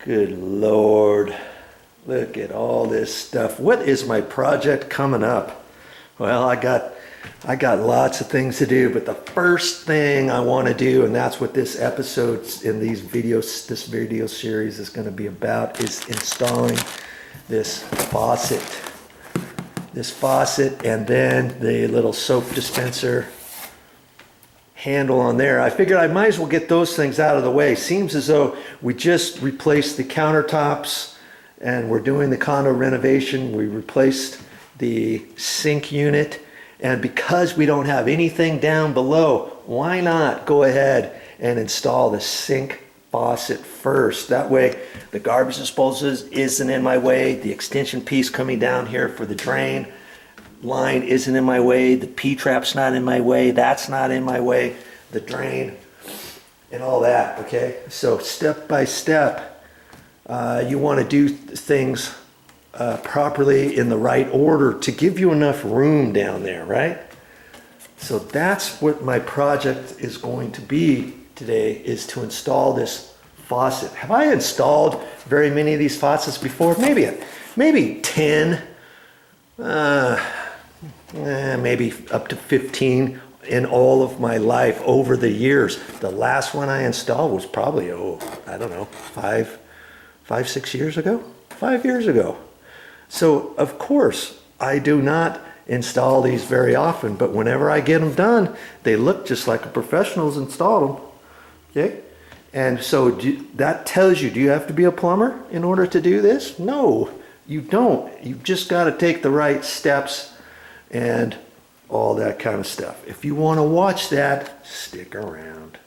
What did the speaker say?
Good Lord. Look at all this stuff. What is my project coming up? Well, I got lots of things to do, but the first thing I want to do, and that's what this episode in these videos, this video series is going to be about, is installing this faucet. This faucet and then the little soap dispenser handle on there. I figured I might as well get those things out of the way. Seems as though we just replaced the countertops and we're doing the condo renovation. We replaced the sink unit, and because we don't have anything down below, why not go ahead and install the sink faucet first? That way the garbage disposal isn't in my way, the extension piece coming down here for the drain line isn't in my way, the P-trap's not in my way, that's not in my way, the drain and all that. Okay, so step by step, you want to do things properly in the right order to give you enough room down there, right? So that's what my project is going to be today, is to install this faucet. Have I installed very many of these faucets before? Maybe 10, maybe up to 15 in all of my life over the years. The last one I installed was probably, I don't know, 6 years ago, 5 years ago. So of course I do not install these very often, but whenever I get them done, they look just like a professional's installed them. Okay, and so that tells you, do you have to be a plumber in order to do this? No, you don't. You've just got to take the right steps and all that kind of stuff. If you want to watch that, stick around.